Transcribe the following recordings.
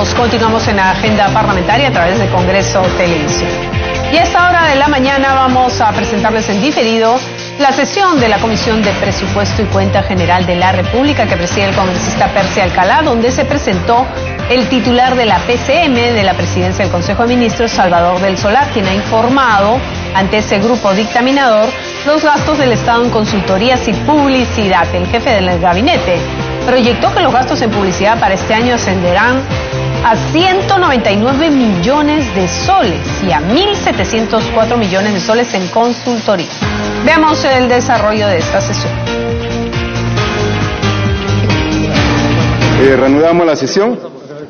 Bienvenidos. Continuamos en la agenda parlamentaria a través de Congreso Televisión. Y a esta hora de la mañana vamos a presentarles en diferido la sesión de la Comisión de Presupuesto y Cuenta General de la República que preside el congresista Percy Alcalá, donde se presentó el titular de la PCM de la Presidencia del Consejo de Ministros, Salvador del Solar, quien ha informado ante ese grupo dictaminador los gastos del Estado en consultorías y publicidad. El jefe del gabinete proyectó que los gastos en publicidad para este año ascenderán a 199 millones de soles y a 1.704 millones de soles en consultoría. Veamos el desarrollo de esta sesión. Reanudamos la sesión.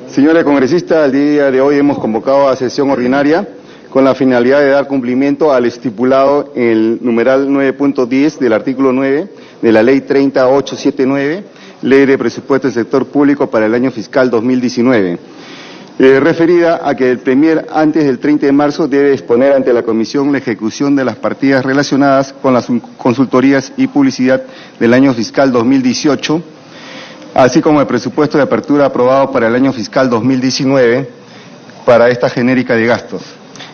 Señores congresistas, el día de hoy hemos convocado a sesión ordinaria con la finalidad de dar cumplimiento al estipulado en el numeral 9.10 del artículo 9 de la Ley 30879, Ley de Presupuesto del Sector Público para el año fiscal 2019, referida a que el Premier antes del 30 de marzo debe exponer ante la Comisión la ejecución de las partidas relacionadas con las consultorías y publicidad del año fiscal 2018, así como el presupuesto de apertura aprobado para el año fiscal 2019 para esta genérica de gastos.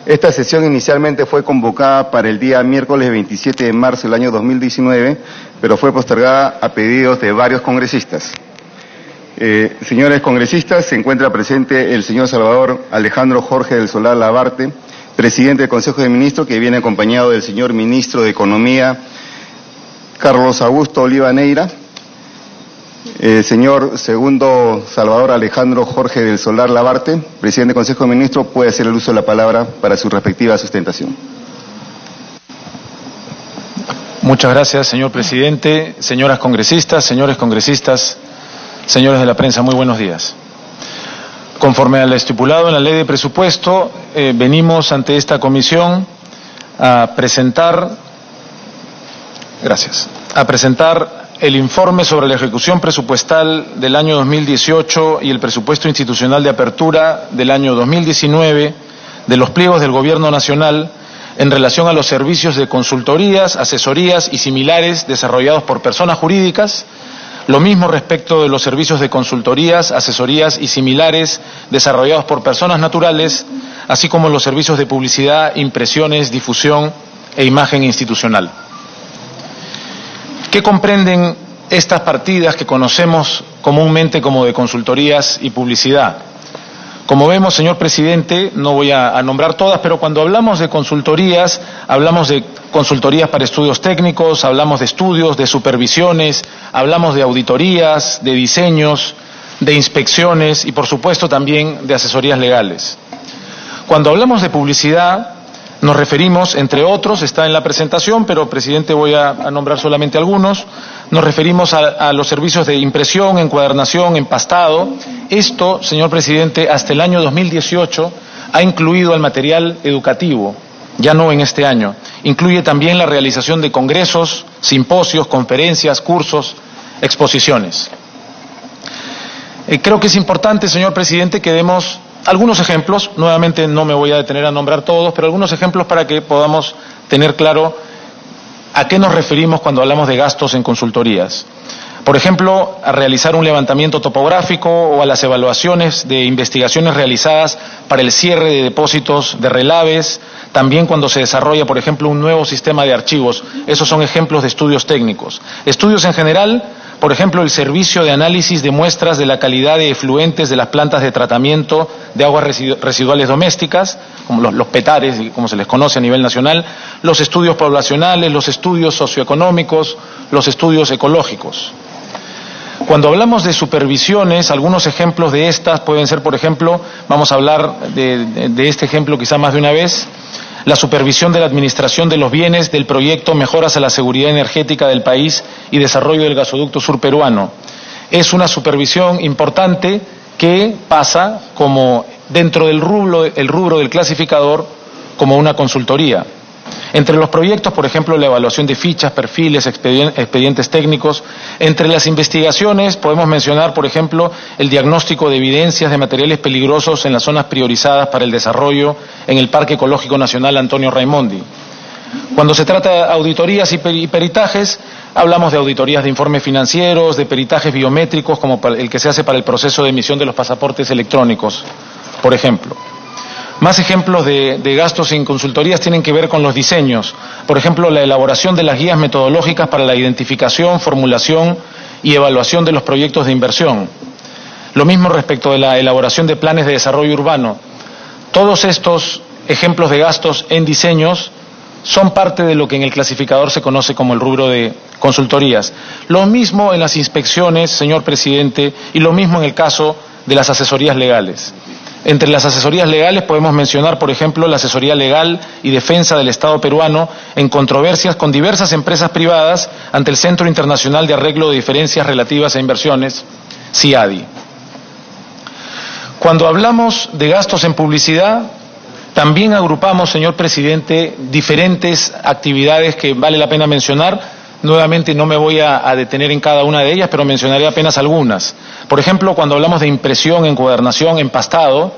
Esta sesión inicialmente fue convocada para el día miércoles 27 de marzo del año 2019, pero fue postergada a pedidos de varios congresistas. Señores congresistas, se encuentra presente el señor Salvador Alejandro Jorge del Solar Labarte, presidente del Consejo de Ministros, que viene acompañado del señor ministro de Economía, Carlos Augusto Oliva Neira. Señor segundo Salvador Alejandro Jorge del Solar Labarte, presidente del Consejo de Ministros, puede hacer el uso de la palabra para su respectiva sustentación. Muchas gracias, señor presidente, señoras congresistas, señores congresistas, señores de la prensa, muy buenos días. Conforme al estipulado en la Ley de Presupuesto, venimos ante esta comisión a presentar el informe sobre la ejecución presupuestal del año 2018 y el presupuesto institucional de apertura del año 2019 de los pliegos del Gobierno Nacional en relación a los servicios de consultorías, asesorías y similares desarrollados por personas jurídicas, lo mismo respecto de los servicios de consultorías, asesorías y similares desarrollados por personas naturales, así como los servicios de publicidad, impresiones, difusión e imagen institucional. ¿Qué comprenden estas partidas que conocemos comúnmente como de consultorías y publicidad? Como vemos, señor presidente, no voy a nombrar todas, pero cuando hablamos de consultorías para estudios técnicos, hablamos de estudios, de supervisiones, hablamos de auditorías, de diseños, de inspecciones y, por supuesto, también de asesorías legales. Cuando hablamos de publicidad, nos referimos, entre otros, está en la presentación, pero, presidente, voy a nombrar solamente algunos. Nos referimos a los servicios de impresión, encuadernación, empastado. Esto, señor presidente, hasta el año 2018 ha incluido el material educativo, ya no en este año. Incluye también la realización de congresos, simposios, conferencias, cursos, exposiciones. Creo que es importante, señor presidente, que demos algunos ejemplos. Nuevamente no me voy a detener a nombrar todos, pero algunos ejemplos para que podamos tener claro a qué nos referimos cuando hablamos de gastos en consultorías. Por ejemplo, a realizar un levantamiento topográfico o a las evaluaciones de investigaciones realizadas para el cierre de depósitos de relaves, también cuando se desarrolla, por ejemplo, un nuevo sistema de archivos. Esos son ejemplos de estudios técnicos. Estudios en general, por ejemplo, el servicio de análisis de muestras de la calidad de efluentes de las plantas de tratamiento de aguas residuales domésticas, como los PETARES, como se les conoce a nivel nacional, los estudios poblacionales, los estudios socioeconómicos, los estudios ecológicos. Cuando hablamos de supervisiones, algunos ejemplos de estas pueden ser, por ejemplo, vamos a hablar de este ejemplo quizá más de una vez, la supervisión de la administración de los bienes del proyecto Mejoras a la Seguridad Energética del País y Desarrollo del Gasoducto Sur Peruano. Es una supervisión importante que pasa como dentro del rubro del clasificador como una consultoría. Entre los proyectos, por ejemplo, la evaluación de fichas, perfiles, expedientes técnicos. Entre las investigaciones podemos mencionar, por ejemplo, el diagnóstico de evidencias de materiales peligrosos en las zonas priorizadas para el desarrollo en el Parque Ecológico Nacional Antonio Raimondi. Cuando se trata de auditorías y peritajes, Hablamos de auditorías de informes financieros, de peritajes biométricos, como el que se hace para el proceso de emisión de los pasaportes electrónicos, por ejemplo. Más ejemplos de gastos en consultorías tienen que ver con los diseños. Por ejemplo, la elaboración de las guías metodológicas para la identificación, formulación y evaluación de los proyectos de inversión. Lo mismo respecto de la elaboración de planes de desarrollo urbano. Todos estos ejemplos de gastos en diseños son parte de lo que en el clasificador se conoce como el rubro de consultorías. Lo mismo en las inspecciones, señor presidente, y lo mismo en el caso de las asesorías legales. Entre las asesorías legales podemos mencionar, por ejemplo, la asesoría legal y defensa del Estado peruano en controversias con diversas empresas privadas ante el Centro Internacional de Arreglo de Diferencias Relativas a Inversiones, CIADI. Cuando hablamos de gastos en publicidad, también agrupamos, señor presidente, diferentes actividades que vale la pena mencionar. Nuevamente no me voy a detener en cada una de ellas, pero mencionaré apenas algunas. Por ejemplo, cuando hablamos de impresión, encuadernación, empastado,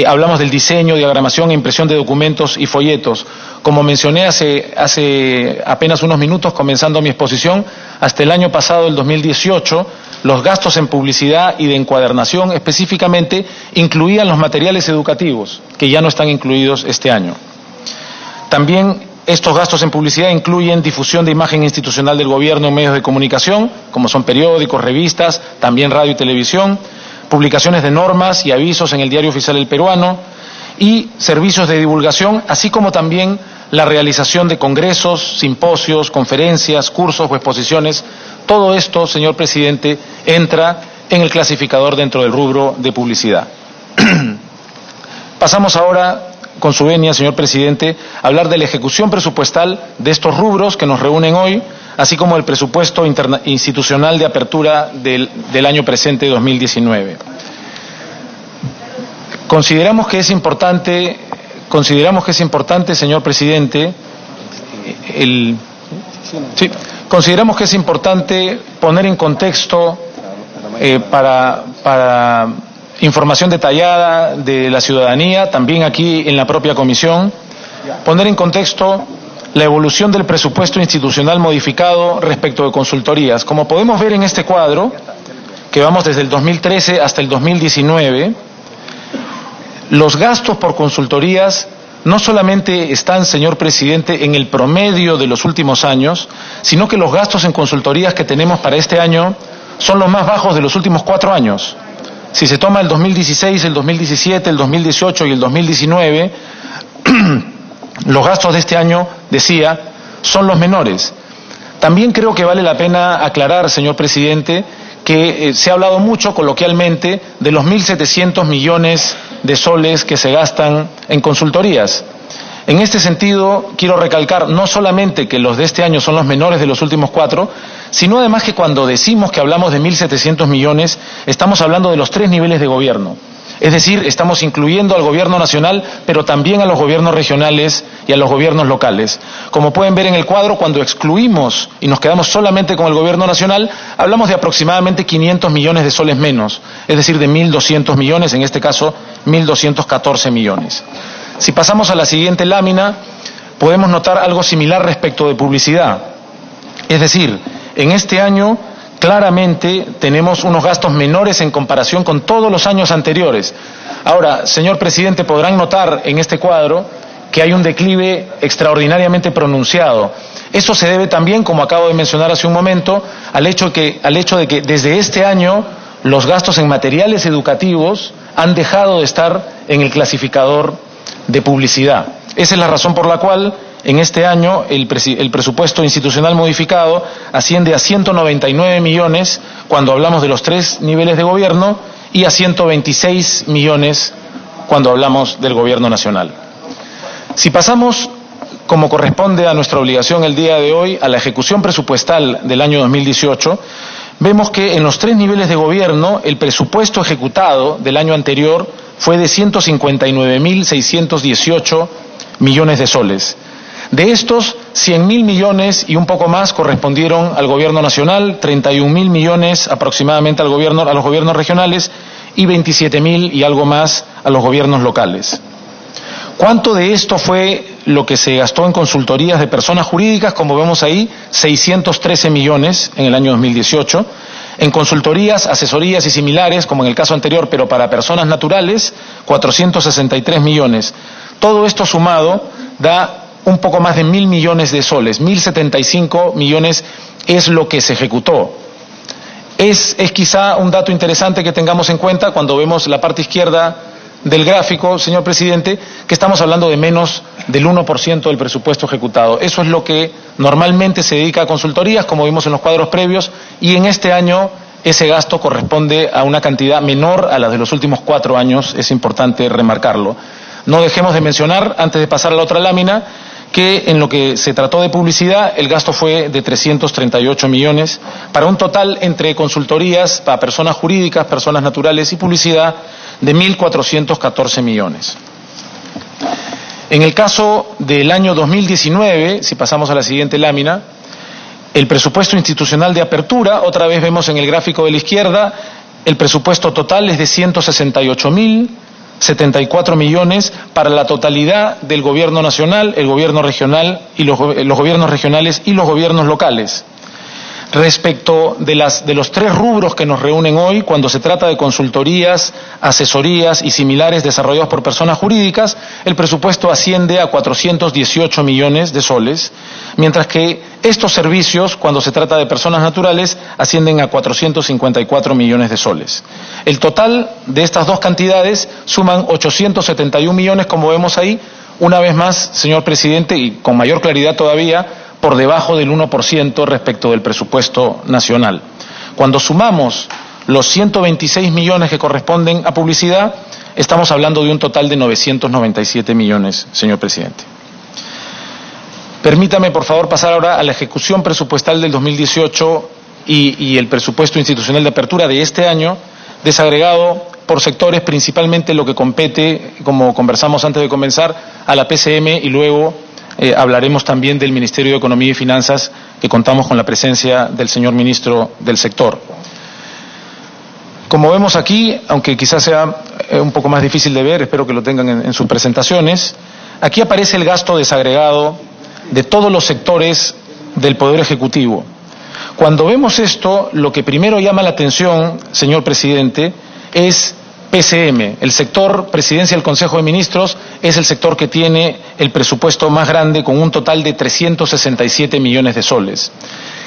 hablamos del diseño, diagramación e impresión de documentos y folletos. Como mencioné hace apenas unos minutos, comenzando mi exposición, hasta el año pasado, el 2018, los gastos en publicidad y de encuadernación específicamente incluían los materiales educativos, que ya no están incluidos este año. También estos gastos en publicidad incluyen difusión de imagen institucional del gobierno en medios de comunicación, como son periódicos, revistas, también radio y televisión, publicaciones de normas y avisos en el Diario Oficial del Peruano y servicios de divulgación, así como también la realización de congresos, simposios, conferencias, cursos o exposiciones. Todo esto, señor presidente, entra en el clasificador dentro del rubro de publicidad. Pasamos ahora, con su venia, señor presidente, a hablar de la ejecución presupuestal de estos rubros que nos reúnen hoy, así como el presupuesto institucional de apertura del año presente 2019. Consideramos que es importante, señor presidente, consideramos que es importante poner en contexto para información detallada de la ciudadanía, también aquí en la propia comisión, poner en contexto la evolución del presupuesto institucional modificado respecto de consultorías. Como podemos ver en este cuadro, que vamos desde el 2013 hasta el 2019, los gastos por consultorías no solamente están, señor presidente, en el promedio de los últimos años, sino que los gastos en consultorías que tenemos para este año son los más bajos de los últimos 4 años. Si se toma el 2016, el 2017, el 2018 y el 2019, los gastos de este año, decía, son los menores. También creo que vale la pena aclarar, señor presidente, que se ha hablado mucho coloquialmente de los 1.700 millones de soles que se gastan en consultorías. En este sentido, quiero recalcar no solamente que los de este año son los menores de los últimos 4, sino además que cuando decimos que hablamos de 1.700 millones, estamos hablando de los 3 niveles de gobierno. Es decir, estamos incluyendo al gobierno nacional, pero también a los gobiernos regionales y a los gobiernos locales. Como pueden ver en el cuadro, cuando excluimos y nos quedamos solamente con el gobierno nacional, hablamos de aproximadamente 500 millones de soles menos, es decir, de 1.200 millones, en este caso 1.214 millones. Si pasamos a la siguiente lámina, podemos notar algo similar respecto de publicidad. Es decir, en este año claramente tenemos unos gastos menores en comparación con todos los años anteriores. Ahora, señor presidente, podrán notar en este cuadro que hay un declive extraordinariamente pronunciado. Eso se debe también, como acabo de mencionar hace un momento, al hecho de que desde este año los gastos en materiales educativos han dejado de estar en el clasificador de publicidad. Esa es la razón por la cual en este año el presupuesto institucional modificado asciende a 199 millones cuando hablamos de los 3 niveles de gobierno y a 126 millones cuando hablamos del gobierno nacional. Si pasamos, como corresponde a nuestra obligación el día de hoy, a la ejecución presupuestal del año 2018, vemos que en los 3 niveles de gobierno el presupuesto ejecutado del año anterior fue de 159.618 millones de soles. De estos, 100.000 millones y un poco más correspondieron al gobierno nacional, 31.000 millones aproximadamente a los gobiernos regionales y 27.000 y algo más a los gobiernos locales. ¿Cuánto de esto fue lo que se gastó en consultorías de personas jurídicas, como vemos ahí, 613 millones en el año 2018. En consultorías, asesorías y similares, como en el caso anterior, pero para personas naturales, 463 millones. Todo esto sumado da un poco más de 1.000 millones de soles. 1.075 millones es lo que se ejecutó. Es quizá un dato interesante que tengamos en cuenta cuando vemos la parte izquierda del gráfico, señor presidente, que estamos hablando de menos del 1% del presupuesto ejecutado. Eso es lo que normalmente se dedica a consultorías, como vimos en los cuadros previos, y en este año ese gasto corresponde a una cantidad menor a la de los últimos 4 años, es importante remarcarlo. No dejemos de mencionar, antes de pasar a la otra lámina, que en lo que se trató de publicidad, el gasto fue de 338 millones, para un total entre consultorías para personas jurídicas, personas naturales y publicidad de 1.414 millones. En el caso del año 2019, si pasamos a la siguiente lámina, el presupuesto institucional de apertura, otra vez vemos en el gráfico de la izquierda, el presupuesto total es de 168.074 millones para la totalidad del gobierno nacional, el gobierno regional y los gobiernos regionales y los gobiernos locales. Respecto de los 3 rubros que nos reúnen hoy, cuando se trata de consultorías, asesorías y similares desarrollados por personas jurídicas, el presupuesto asciende a 418 millones de soles, mientras que estos servicios, cuando se trata de personas naturales, ascienden a 454 millones de soles. El total de estas dos cantidades suman 871 millones, como vemos ahí, una vez más, señor presidente, y con mayor claridad todavía, por debajo del 1% respecto del presupuesto nacional. Cuando sumamos los 126 millones que corresponden a publicidad, estamos hablando de un total de 997 millones, señor presidente. Permítame, por favor, pasar ahora a la ejecución presupuestal del 2018 y el presupuesto institucional de apertura de este año, desagregado por sectores, principalmente lo que compete, como conversamos antes de comenzar, a la PCM y luego hablaremos también del Ministerio de Economía y Finanzas, que contamos con la presencia del señor ministro del sector. Como vemos aquí, aunque quizás sea un poco más difícil de ver, espero que lo tengan en sus presentaciones, aquí aparece el gasto desagregado de todos los sectores del Poder Ejecutivo. Cuando vemos esto, lo que primero llama la atención, señor presidente, es PCM, el sector Presidencia del Consejo de Ministros, es el sector que tiene el presupuesto más grande con un total de 367 millones de soles.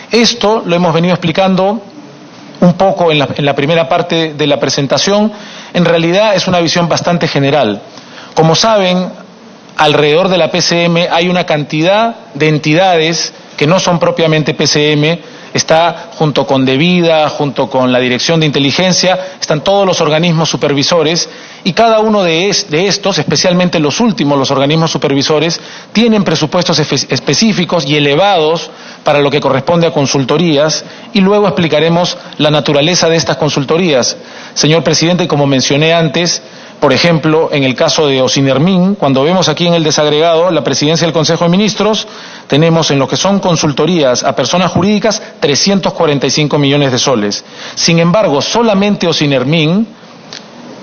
Esto lo hemos venido explicando un poco en la primera parte de la presentación. En realidad es una visión bastante general. Como saben, alrededor de la PCM hay una cantidad de entidades que no son propiamente PCM. Está junto con Devida, junto con la Dirección de Inteligencia, están todos los organismos supervisores y cada uno de estos, especialmente los últimos, los organismos supervisores, tienen presupuestos específicos y elevados para lo que corresponde a consultorías y luego explicaremos la naturaleza de estas consultorías. Señor presidente, como mencioné antes, por ejemplo, en el caso de Ocinermin, cuando vemos aquí en el desagregado la presidencia del Consejo de Ministros, tenemos en lo que son consultorías a personas jurídicas 345 millones de soles. Sin embargo, solamente Ocinermin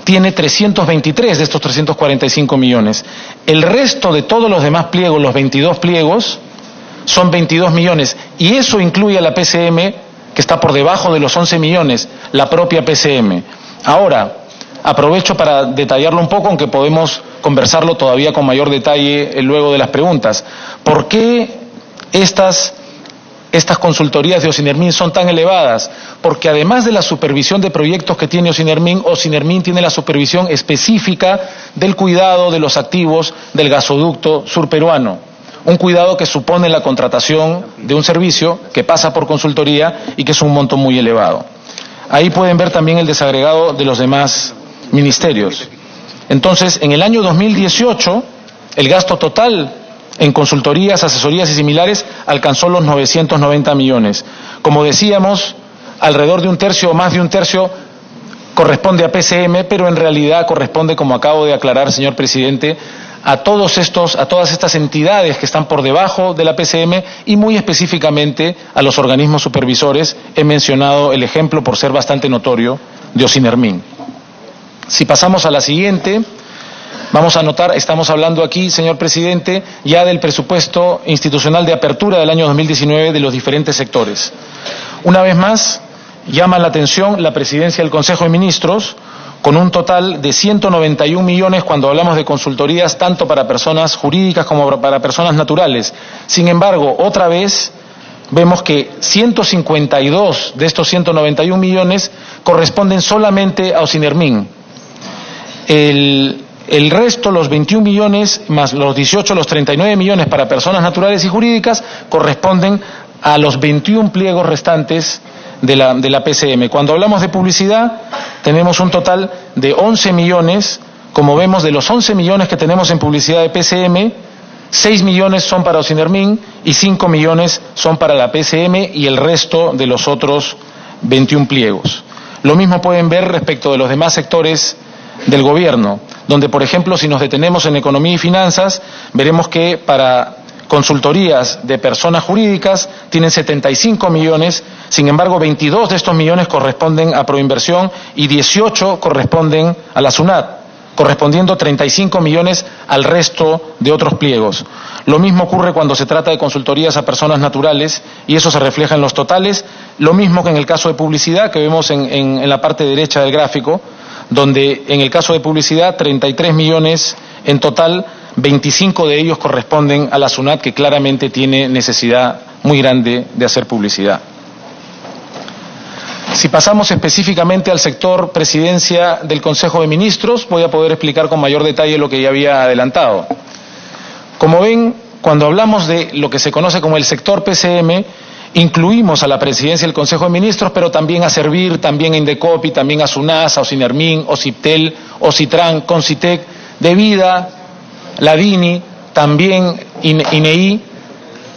tiene 323 de estos 345 millones. El resto de todos los demás pliegos, los 22 pliegos, son 22 millones. Y eso incluye a la PCM, que está por debajo de los 11 millones, la propia PCM. Ahora, aprovecho para detallarlo un poco, aunque podemos conversarlo todavía con mayor detalle luego de las preguntas. ¿Por qué estas consultorías de Ocinermin son tan elevadas? Porque además de la supervisión de proyectos que tiene Ocinermin tiene la supervisión específica del cuidado de los activos del gasoducto surperuano. Un cuidado que supone la contratación de un servicio que pasa por consultoría y que es un monto muy elevado. Ahí pueden ver también el desagregado de los demás ministerios. Entonces, en el año 2018, el gasto total en consultorías, asesorías y similares alcanzó los 990 millones. Como decíamos, alrededor de un tercio o más de un tercio corresponde a PCM, pero en realidad corresponde, como acabo de aclarar, señor presidente, a todas estas entidades que están por debajo de la PCM y muy específicamente a los organismos supervisores. He mencionado el ejemplo, por ser bastante notorio, de Ocinermin. Si pasamos a la siguiente, Vamos a notar, estamos hablando aquí, señor presidente, ya del presupuesto institucional de apertura del año 2019 de los diferentes sectores. Una vez más, llama la atención la presidencia del Consejo de Ministros, con un total de 191 millones cuando hablamos de consultorías tanto para personas jurídicas como para personas naturales. Sin embargo, otra vez vemos que 152 de estos 191 millones corresponden solamente a Ocinermin. El resto, los 21 millones más los 18, los 39 millones para personas naturales y jurídicas corresponden a los 21 pliegos restantes de la PCM. Cuando hablamos de publicidad, tenemos un total de 11 millones. Como vemos, de los 11 millones que tenemos en publicidad de PCM, 6 millones son para Ocinermin y 5 millones son para la PCM y el resto de los otros 21 pliegos. Lo mismo pueden ver respecto de los demás sectores del gobierno, donde, por ejemplo, si nos detenemos en economía y finanzas, veremos que para consultorías de personas jurídicas tienen 75 millones, sin embargo 22 de estos millones corresponden a Proinversión y 18 corresponden a la SUNAT, correspondiendo 35 millones al resto de otros pliegos. Lo mismo ocurre cuando se trata de consultorías a personas naturales y eso se refleja en los totales, lo mismo que en el caso de publicidad que vemos en la parte derecha del gráfico, donde en el caso de publicidad 33 millones en total, 25 de ellos corresponden a la SUNAT, que claramente tiene necesidad muy grande de hacer publicidad. Si pasamos específicamente al sector presidencia del Consejo de Ministros, voy a poder explicar con mayor detalle lo que ya había adelantado. Como ven, cuando hablamos de lo que se conoce como el sector PCM, incluimos a la presidencia del Consejo de Ministros, pero también a Servir, también a Indecopi, también a SUNAS, a Ocinermin, Ociptel, Ocitran, Concitec, De Vida, la DINI, también INEI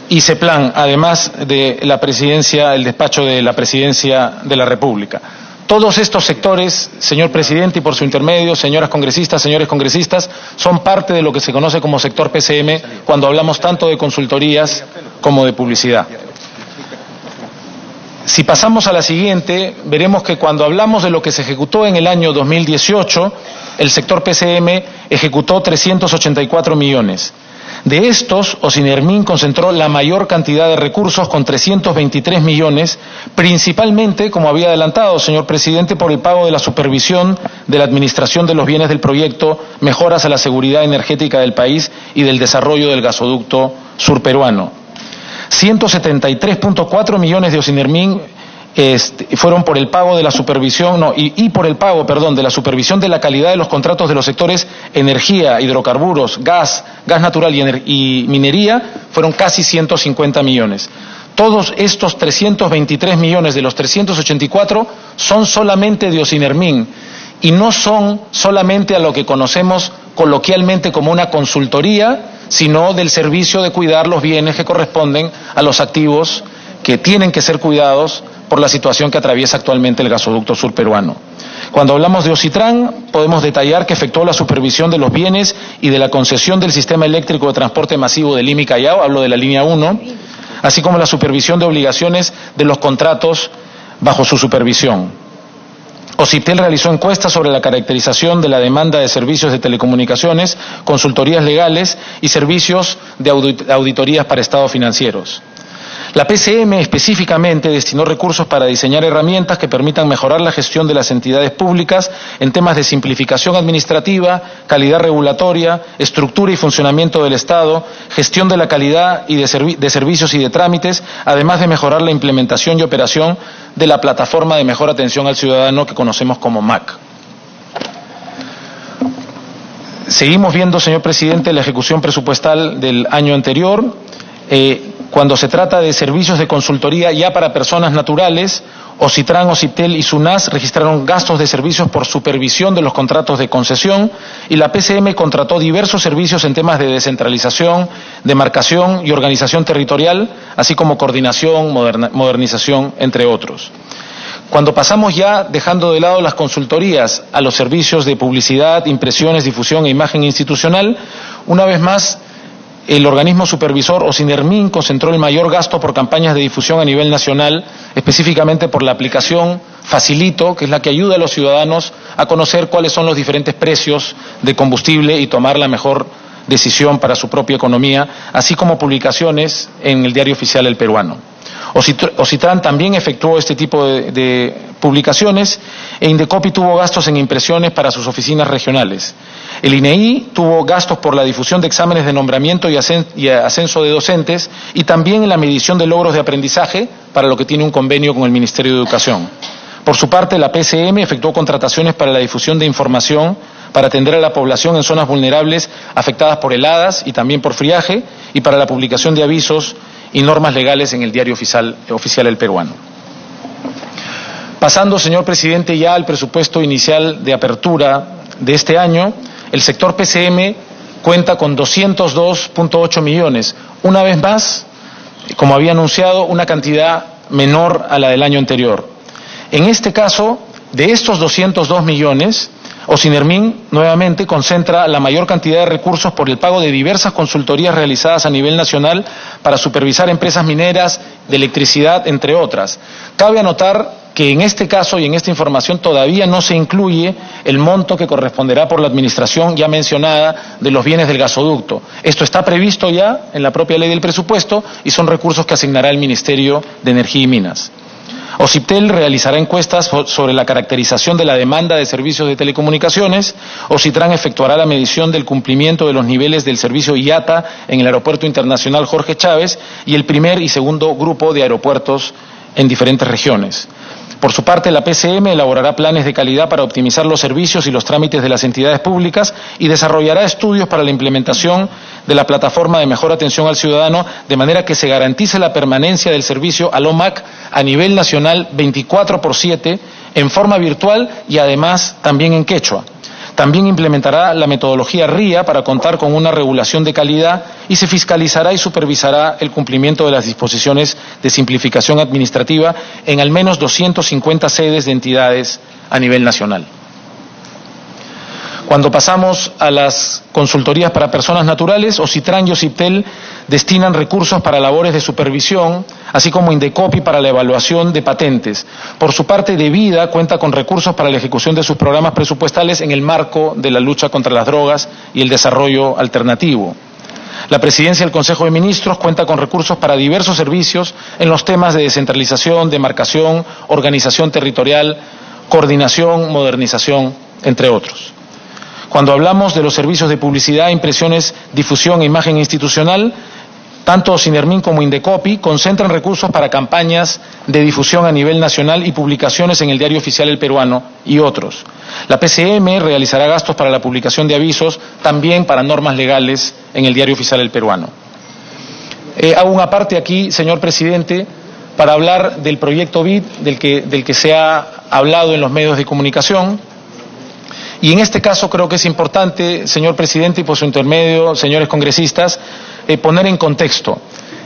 y CEPLAN, además de la presidencia, el despacho de la presidencia de la República. Todos estos sectores, señor presidente, y por su intermedio, señoras congresistas, señores congresistas, son parte de lo que se conoce como sector PCM cuando hablamos tanto de consultorías como de publicidad. Si pasamos a la siguiente, veremos que cuando hablamos de lo que se ejecutó en el año 2018, el sector PCM ejecutó 384 millones. De estos, Ocinermin concentró la mayor cantidad de recursos con 323 millones, principalmente, como había adelantado, señor presidente, por el pago de la supervisión de la administración de los bienes del proyecto Mejoras a la Seguridad Energética del País y del desarrollo del gasoducto surperuano. 173.4 millones de Ocinermin fueron por el pago de la supervisión, por el pago, de la supervisión de la calidad de los contratos de los sectores energía, hidrocarburos, gas natural y minería, fueron casi 150 millones. Todos estos 323 millones de los 384 son solamente de Ocinermin y no son solamente a lo que conocemos coloquialmente como una consultoría, sino del servicio de cuidar los bienes que corresponden a los activos que tienen que ser cuidados por la situación que atraviesa actualmente el gasoducto surperuano. Cuando hablamos de Ocitran, podemos detallar que efectuó la supervisión de los bienes y de la concesión del sistema eléctrico de transporte masivo de Lima y Callao, hablo de la línea 1, así como la supervisión de obligaciones de los contratos bajo su supervisión. Ociptel realizó encuestas sobre la caracterización de la demanda de servicios de telecomunicaciones, consultorías legales y servicios de auditorías para estados financieros. La PCM específicamente destinó recursos para diseñar herramientas que permitan mejorar la gestión de las entidades públicas en temas de simplificación administrativa, calidad regulatoria, estructura y funcionamiento del Estado, gestión de la calidad y de servicios y de trámites, además de mejorar la implementación y operación de la plataforma de mejor atención al ciudadano que conocemos como MAC. Seguimos viendo, señor presidente, la ejecución presupuestal del año anterior. Cuando se trata de servicios de consultoría ya para personas naturales, Ocitran, Ociptel y SUNAS registraron gastos de servicios por supervisión de los contratos de concesión y la PCM contrató diversos servicios en temas de descentralización, demarcación y organización territorial, así como coordinación, modernización, entre otros. Cuando pasamos ya, dejando de lado las consultorías, a los servicios de publicidad, impresiones, difusión e imagen institucional, una vez más, el organismo supervisor OSINERMIN concentró el mayor gasto por campañas de difusión a nivel nacional, específicamente por la aplicación Facilito, que es la que ayuda a los ciudadanos a conocer cuáles son los diferentes precios de combustible y tomar la mejor decisión para su propia economía, así como publicaciones en el Diario Oficial El Peruano. Ocitran también efectuó este tipo de publicaciones e Indecopi tuvo gastos en impresiones para sus oficinas regionales. El INEI tuvo gastos por la difusión de exámenes de nombramiento y ascenso de docentes y también en la medición de logros de aprendizaje, para lo que tiene un convenio con el Ministerio de Educación. Por su parte, la PCM efectuó contrataciones para la difusión de información para atender a la población en zonas vulnerables afectadas por heladas y también por friaje y para la publicación de avisos y normas legales en el Diario Oficial El Peruano. Pasando, señor presidente, ya al presupuesto inicial de apertura de este año, el sector PCM cuenta con 202.8 millones. Una vez más, como había anunciado, una cantidad menor a la del año anterior. En este caso, de estos 202 millones, OSINERMIN nuevamente concentra la mayor cantidad de recursos por el pago de diversas consultorías realizadas a nivel nacional para supervisar empresas mineras, de electricidad, entre otras. Cabe anotar que en este caso y en esta información todavía no se incluye el monto que corresponderá por la administración ya mencionada de los bienes del gasoducto. Esto está previsto ya en la propia ley del presupuesto y son recursos que asignará el Ministerio de Energía y Minas. OCIPTEL realizará encuestas sobre la caracterización de la demanda de servicios de telecomunicaciones. OCITRAN efectuará la medición del cumplimiento de los niveles del servicio IATA en el Aeropuerto Internacional Jorge Chávez y el primer y segundo grupo de aeropuertos en diferentes regiones. Por su parte, la PCM elaborará planes de calidad para optimizar los servicios y los trámites de las entidades públicas y desarrollará estudios para la implementación de la plataforma de mejor atención al ciudadano, de manera que se garantice la permanencia del servicio al OMAC a nivel nacional 24/7 en forma virtual y además también en quechua. También implementará la metodología RIA para contar con una regulación de calidad y se fiscalizará y supervisará el cumplimiento de las disposiciones de simplificación administrativa en al menos 250 sedes de entidades a nivel nacional. Cuando pasamos a las consultorías para personas naturales, OCITRAN y OCIPTEL destinan recursos para labores de supervisión, así como Indecopi para la evaluación de patentes. Por su parte, DeVida cuenta con recursos para la ejecución de sus programas presupuestales en el marco de la lucha contra las drogas y el desarrollo alternativo. La Presidencia del Consejo de Ministros cuenta con recursos para diversos servicios en los temas de descentralización, demarcación, organización territorial, coordinación, modernización, entre otros. Cuando hablamos de los servicios de publicidad, impresiones, difusión e imagen institucional, tanto OSINERMIN como Indecopi concentran recursos para campañas de difusión a nivel nacional y publicaciones en el Diario Oficial El Peruano y otros. La PCM realizará gastos para la publicación de avisos, también para normas legales en el Diario Oficial El Peruano. Hago una parte aquí, señor presidente, para hablar del proyecto BID, del que se ha hablado en los medios de comunicación. Y en este caso creo que es importante, señor presidente, y por su intermedio, señores congresistas, poner en contexto.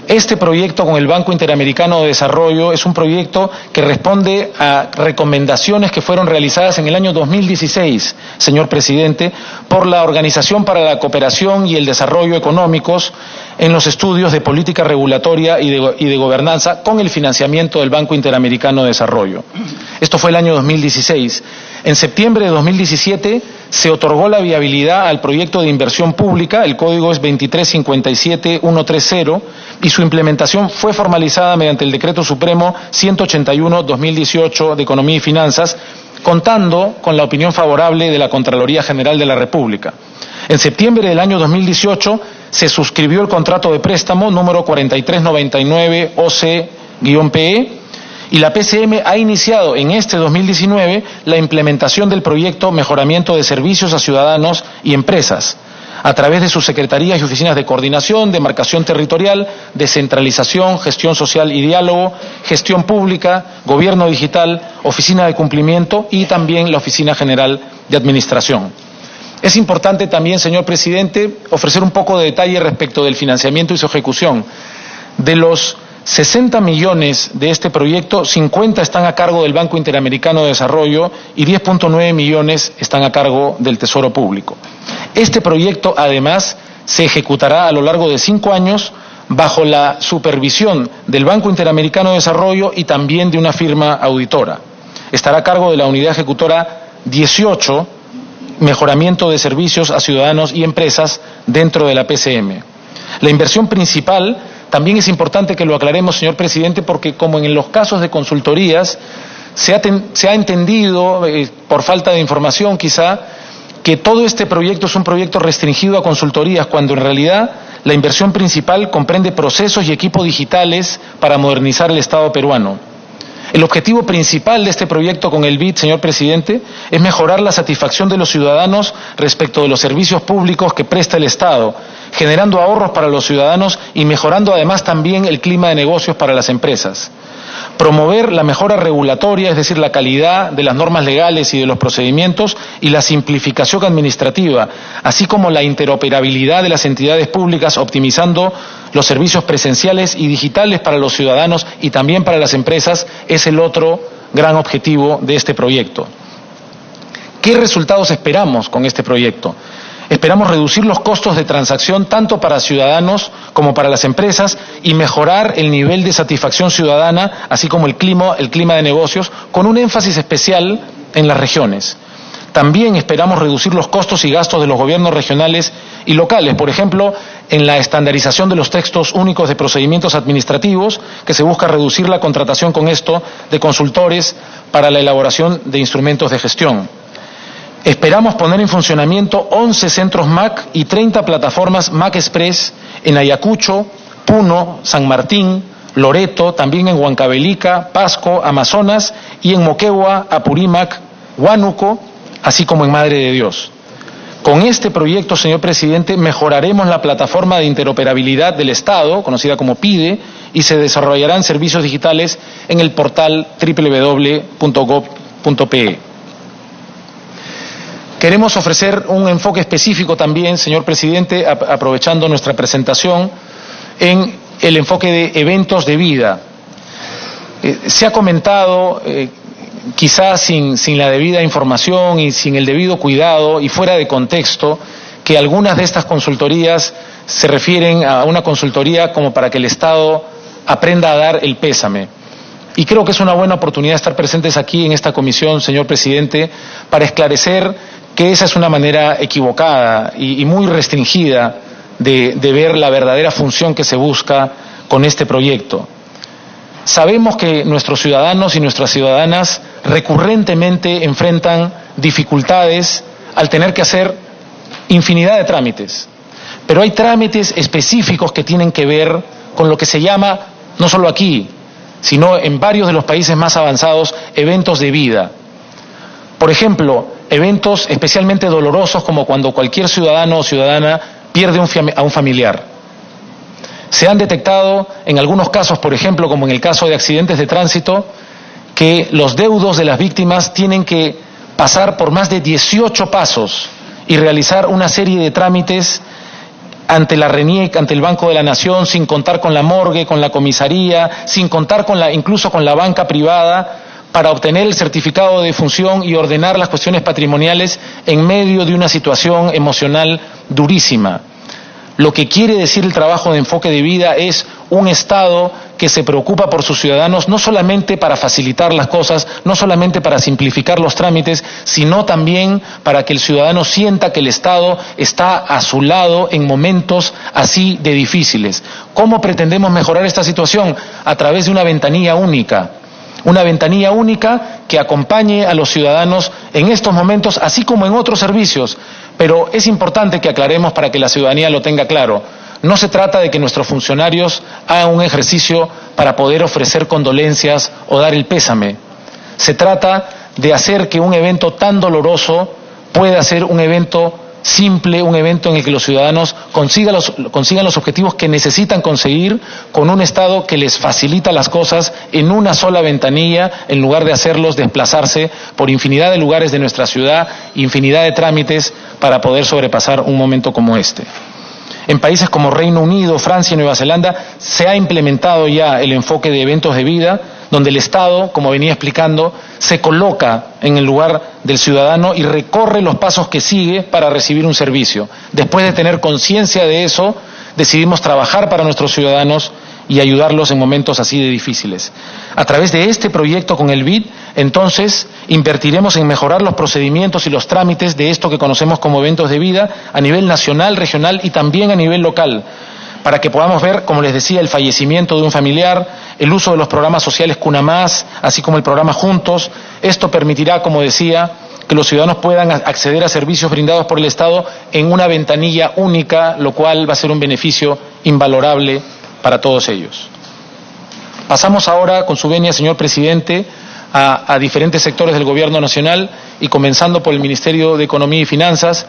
Este proyecto con el Banco Interamericano de Desarrollo es un proyecto que responde a recomendaciones que fueron realizadas en el año 2016, señor presidente, por la Organización para la Cooperación y el Desarrollo Económicos en los estudios de política regulatoria y de gobernanza con el financiamiento del Banco Interamericano de Desarrollo. Esto fue el año 2016. En septiembre de 2017 se otorgó la viabilidad al proyecto de inversión pública, el código es 2357130, y su implementación fue formalizada mediante el Decreto Supremo 181/2018 de Economía y Finanzas, contando con la opinión favorable de la Contraloría General de la República. En septiembre del año 2018 se suscribió el contrato de préstamo número 4399 OC-PE, y la PCM ha iniciado en este 2019 la implementación del proyecto Mejoramiento de Servicios a Ciudadanos y Empresas, a través de sus secretarías y oficinas de coordinación, demarcación territorial, descentralización, gestión social y diálogo, gestión pública, gobierno digital, oficina de cumplimiento y también la Oficina General de Administración. Es importante también, señor presidente, ofrecer un poco de detalle respecto del financiamiento y su ejecución. De los 60 millones de este proyecto, 50 están a cargo del Banco Interamericano de Desarrollo y 10.9 millones están a cargo del Tesoro Público. Este proyecto, además, se ejecutará a lo largo de 5 años bajo la supervisión del Banco Interamericano de Desarrollo y también de una firma auditora. Estará a cargo de la unidad ejecutora 18, mejoramiento de servicios a ciudadanos y empresas dentro de la PCM. La inversión principal, también es importante que lo aclaremos, señor presidente, porque como en los casos de consultorías, se ha entendido, por falta de información quizá, que todo este proyecto es un proyecto restringido a consultorías, cuando en realidad la inversión principal comprende procesos y equipos digitales para modernizar el Estado peruano. El objetivo principal de este proyecto con el BID, señor presidente, es mejorar la satisfacción de los ciudadanos respecto de los servicios públicos que presta el Estado, generando ahorros para los ciudadanos y mejorando además también el clima de negocios para las empresas. Promover la mejora regulatoria, es decir, la calidad de las normas legales y de los procedimientos y la simplificación administrativa, así como la interoperabilidad de las entidades públicas, optimizando los servicios presenciales y digitales para los ciudadanos y también para las empresas, es el otro gran objetivo de este proyecto. ¿Qué resultados esperamos con este proyecto? Esperamos reducir los costos de transacción tanto para ciudadanos como para las empresas y mejorar el nivel de satisfacción ciudadana, así como el clima de negocios, con un énfasis especial en las regiones. También esperamos reducir los costos y gastos de los gobiernos regionales y locales, por ejemplo, en la estandarización de los textos únicos de procedimientos administrativos, que se busca reducir la contratación con esto de consultores para la elaboración de instrumentos de gestión. Esperamos poner en funcionamiento 11 centros MAC y 30 plataformas MAC Express en Ayacucho, Puno, San Martín, Loreto, también en Huancavelica, Pasco, Amazonas y en Moquegua, Apurímac, Huánuco, así como en Madre de Dios. Con este proyecto, señor presidente, mejoraremos la plataforma de interoperabilidad del Estado, conocida como PIDE, y se desarrollarán servicios digitales en el portal www.gov.pe. Queremos ofrecer un enfoque específico también, señor presidente, aprovechando nuestra presentación, en el enfoque de eventos de vida. Se ha comentado, quizás sin la debida información y sin el debido cuidado y fuera de contexto, que algunas de estas consultorías se refieren a una consultoría como para que el Estado aprenda a dar el pésame. Y creo que es una buena oportunidad estar presentes aquí en esta comisión, señor presidente, para esclarecer que esa es una manera equivocada y muy restringida de ver la verdadera función que se busca con este proyecto. Sabemos que nuestros ciudadanos y nuestras ciudadanas recurrentemente enfrentan dificultades al tener que hacer infinidad de trámites, pero hay trámites específicos que tienen que ver con lo que se llama, no solo aquí, sino en varios de los países más avanzados, eventos de vida. Por ejemplo, eventos especialmente dolorosos como cuando cualquier ciudadano o ciudadana pierde a un familiar. Se han detectado en algunos casos, por ejemplo, como en el caso de accidentes de tránsito, que los deudos de las víctimas tienen que pasar por más de 18 pasos y realizar una serie de trámites ante la RENIEC, ante el Banco de la Nación, sin contar con la morgue, con la comisaría, sin contar incluso con la banca privada, para obtener el certificado de defunción y ordenar las cuestiones patrimoniales en medio de una situación emocional durísima. Lo que quiere decir el trabajo de enfoque de vida es un Estado que se preocupa por sus ciudadanos, no solamente para facilitar las cosas, no solamente para simplificar los trámites, sino también para que el ciudadano sienta que el Estado está a su lado en momentos así de difíciles. ¿Cómo pretendemos mejorar esta situación? A través de una ventanilla única. Una ventanilla única que acompañe a los ciudadanos en estos momentos, así como en otros servicios. Pero es importante que aclaremos para que la ciudadanía lo tenga claro. No se trata de que nuestros funcionarios hagan un ejercicio para poder ofrecer condolencias o dar el pésame. Se trata de hacer que un evento tan doloroso pueda ser un evento simple, un evento en el que los ciudadanos consigan los objetivos que necesitan conseguir con un Estado que les facilita las cosas en una sola ventanilla, en lugar de hacerlos desplazarse por infinidad de lugares de nuestra ciudad, infinidad de trámites para poder sobrepasar un momento como este. En países como Reino Unido, Francia y Nueva Zelanda se ha implementado ya el enfoque de eventos de vida, donde el Estado, como venía explicando, se coloca en el lugar del ciudadano y recorre los pasos que sigue para recibir un servicio. Después de tener conciencia de eso, decidimos trabajar para nuestros ciudadanos y ayudarlos en momentos así de difíciles. A través de este proyecto con el BID, entonces, invertiremos en mejorar los procedimientos y los trámites de esto que conocemos como eventos de vida a nivel nacional, regional y también a nivel local, para que podamos ver, como les decía, el fallecimiento de un familiar, el uso de los programas sociales Cuna Más, así como el programa Juntos. Esto permitirá, como decía, que los ciudadanos puedan acceder a servicios brindados por el Estado en una ventanilla única, lo cual va a ser un beneficio invalorable para todos ellos. Pasamos ahora, con su venia, señor presidente, a diferentes sectores del Gobierno Nacional y comenzando por el Ministerio de Economía y Finanzas.